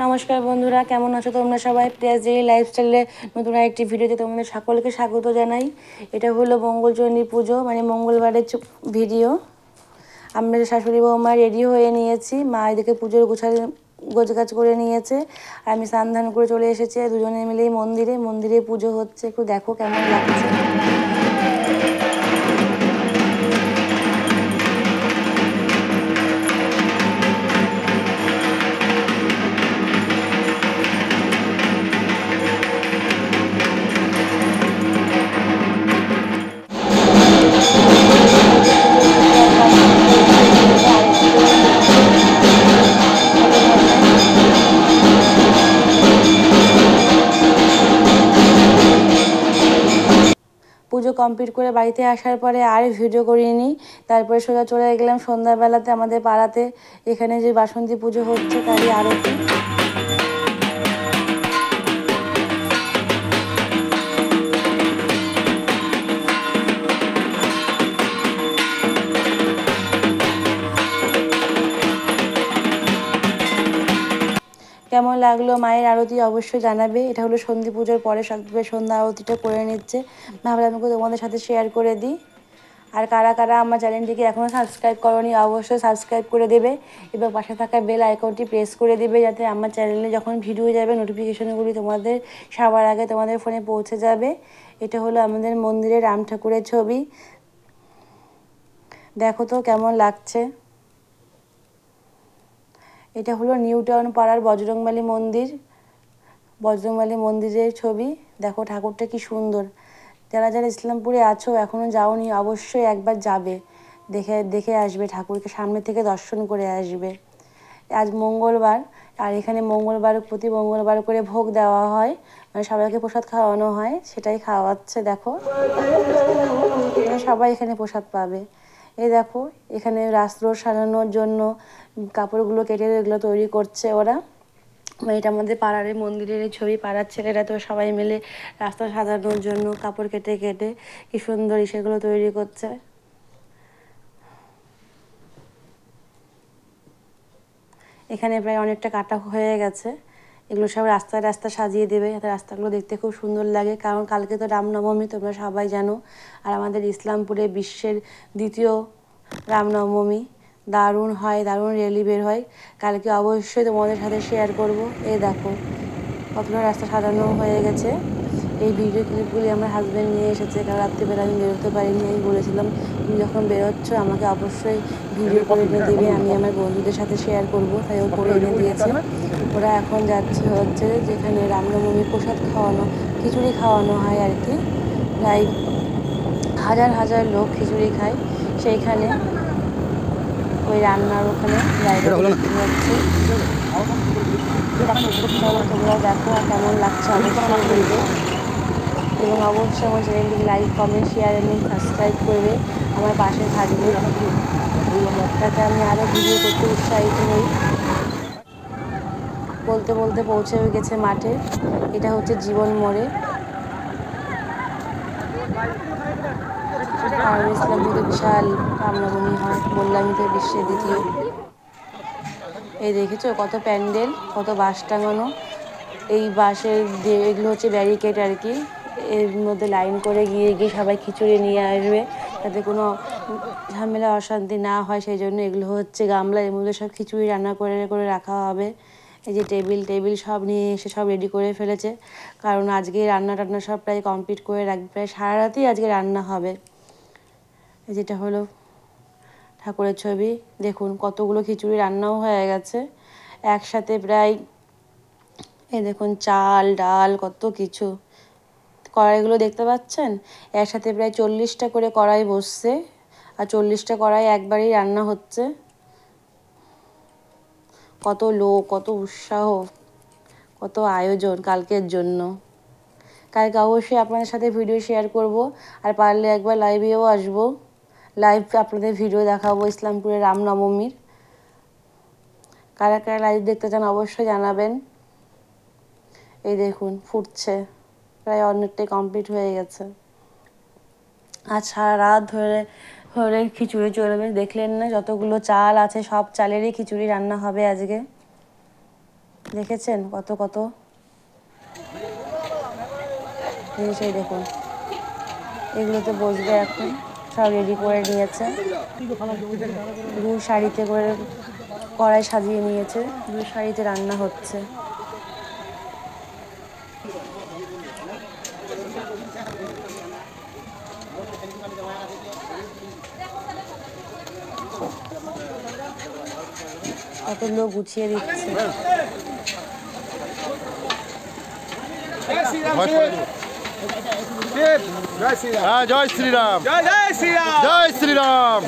নমস্কার বন্ধুরা, কেমন আছো তোমরা সবাই? প্রিয়াস ডেইলি লাইফস্টাইলে নতুন একটি ভিডিওতে তোমাদের সকলকে স্বাগত জানাই। এটা হলো মঙ্গলচণ্ডী পুজো, মানে মঙ্গলবারের ভিডিও। আমরা শাশুড়ি বৌমা রেডি হয়ে নিয়েছি, মা এদিকে পুজোর গোছগাছ করে নিয়েছে, আর আমি স্নান ধান করে চলে এসেছি দুজনে মিলেই মন্দিরে পুজো হচ্ছে। একটু দেখো কেমন লাগছে। পুজো কমপ্লিট করে বাড়িতে আসার পরে আর ভিডিও করিনি। তারপরে সোজা চলে গেলাম সন্ধ্যাবেলাতে আমাদের পাড়াতে, এখানে যে বাসন্তী পুজো হচ্ছে তারই আরতি। কেমন লাগলো মায়ের আরতি অবশ্যই জানাবে। এটা হলো সন্ধি পুজোর পরে সন্ধ্যা আরতিটা করে নিচ্ছে, ভাবলাম আমাকে তোমাদের সাথে শেয়ার করে দিই। আর কারা কারা আমার চ্যানেলটিকে এখনও সাবস্ক্রাইব করোনি অবশ্যই সাবস্ক্রাইব করে দেবে এবং পাশে থাকা বেল আইকনটি প্রেস করে দেবে, যাতে আমার চ্যানেলে যখন ভিডিও যাবে নোটিফিকেশনগুলি তোমাদের সবার আগে তোমাদের ফোনে পৌঁছে যাবে। এটা হলো আমাদের মন্দিরের রাম ঠাকুরের ছবি, দেখো তো কেমন লাগছে। এটা হলো নিউ টাউন পাড়ার বজরংবলী মন্দিরের ছবি। দেখো ঠাকুরটা কি সুন্দর। যারা যারা ইসলামপুরে আছো এখনও যাওনি অবশ্যই একবার যাবে, দেখে আসবে, ঠাকুরকে সামনে থেকে দর্শন করে আসবে। আজ মঙ্গলবার, আর এখানে প্রতি মঙ্গলবার করে ভোগ দেওয়া হয়, মানে সবাইকে প্রসাদ খাওয়ানো হয়, সেটাই খাওয়াচ্ছে। দেখো সবাই এখানে প্রসাদ পাবে। এই দেখো এখানে রাস্ত্র সাজানোর জন্য কাপড়গুলো কেটে এগুলো তৈরি করছে ওরা। এটা আমাদের পাড়ার মন্দিরের ছবি, পাড়ার ছেলেরা তো সবাই মিলে রাস্তা সাজানোর জন্য কাপড় কেটে কি সুন্দর সেগুলো তৈরি করছে। এখানে প্রায় অনেকটা কাটা হয়ে গেছে, এগুলো সব রাস্তা সাজিয়ে দেবে, যাতে রাস্তাগুলো দেখতে খুব সুন্দর লাগে। কারণ কালকে তো রামনবমী, তোমরা সবাই জানো। আর আমাদের ইসলামপুরে বিশ্বের দ্বিতীয় রামনবমী দারুণ হয়, দারুণ র্যালি বের হয়। কালকে অবশ্যই তোমাদের সাথে শেয়ার করব। এই দেখো কতটা রাস্তা সাজানো হয়ে গেছে। এই ভিডিও ক্লিপগুলি আমার হাজব্যান্ড নিয়ে এসেছে, কারণ রাত্রিবেলা আমি বেরোতে পারিনি। আমি বলেছিলাম তুমি যখন বেরোচ্ছ আমাকে অবশ্যই ভিডিও করে এনে দেবে, আমি আমার বন্ধুদের সাথে শেয়ার করব, তাই ও করে এনে দিয়েছে। ওরা এখন হচ্ছে যেখানে রামনবমী প্রসাদ খিচুড়ি খাওয়ানো হয় আর কি। প্রায় হাজার হাজার লোক খিচুড়ি খায় সেইখানে, ওই রান্নার ওখানে জায়গা হচ্ছে। তোমরা দেখো আর কেমন লাগছে অবশ্যই বলবে, এবং অবশ্যই আমার চ্যানেলটিকে লাইক কমেন্ট শেয়ার এবং সাবস্ক্রাইব করবে, আমার পাশে থাকবে, যাতে আমি আরও ভিডিও করতে উৎসাহিত হই। বলতে বলতে পৌঁছে গেছে মাঠে। এটা হচ্ছে জীবন মোড়ে, আর ইসলামপুরে বিশাল রামনবমী হয়, বললামই তো বিশ্বের দ্বিতীয়। এই দেখেছো কত প্যান্ডেল, কত বাঁশ টাঙানো। এই বাঁশের এগুলো হচ্ছে ব্যারিকেড আর কি, এর মধ্যে লাইন করে গিয়ে সবাই খিচুড়ি নিয়ে আসবে, যাতে কোনো ঝামেলা অশান্তি না হয়, সেই জন্য এগুলো হচ্ছে গামলা, এর মধ্যে সব খিচুড়ি রান্না করে করে রাখা হবে। এই যে টেবিল সব নিয়ে এসে সব রেডি করে ফেলেছে, কারণ আজকে রান্না টান্না সব প্রায় কমপ্লিট করে রাখবে, প্রায় সারা রাতেই আজকে রান্না হবে। যেটা হলো ঠাকুরের ছবি, দেখুন কতগুলো খিচুড়ি রান্নাও হয়ে গেছে একসাথে প্রায়। এই দেখুন চাল ডাল কত কিছু, কড়াইগুলো দেখতে পাচ্ছেন, একসাথে প্রায় 40টা করে কড়াই বসছে, আর 40টা কড়াই একবারেই রান্না হচ্ছে। কত লোক, কত উৎসাহ, কত আয়োজন কালকের জন্য। কালকে অবশ্যই আপনাদের সাথে ভিডিও শেয়ার করব, আর পারলে একবার লাইভেও আসবো, লাইভ আপনাদের ভিডিও দেখাবো ইসলামপুরের রামনবমীর। কারা কারা লাইভ দেখতে চান অবশ্যই জানাবেন। এই দেখুন ফুটছে, প্রায় অনেকটাই কমপ্লিট হয়ে গেছে। আজ সারা রাত ধরে ধরে খিচুড়ি চলবে, দেখলেন না যতগুলো চাল আছে সব চালেরই খিচুড়ি রান্না হবে আজকে। দেখেছেন কত কত জিনিস। এই দেখুন, এগুলোতে বসবে এখন, সব রেডি করে নিয়েছে। দু শাড়িতে করে কড়াই সাজিয়ে নিয়েছে, দু শাড়িতে রান্না হচ্ছে। কত লোক গুছিয়ে দিচ্ছে। জয় শ্রীরাম, জয় শ্রীরাম, জয় শ্রীরাম।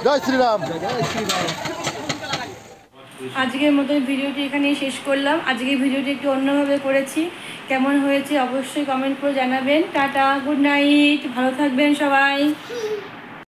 জয় শ্রীরাম, জয় শ্রীরাম। আজকের মতো ভিডিওটি এখানেই শেষ করলাম। আজকের ভিডিওটি একটু অন্যভাবে করেছি, কেমন হয়েছে অবশ্যই কমেন্ট করে জানাবেন। টাটা, গুড নাইট, ভালো থাকবেন সবাই।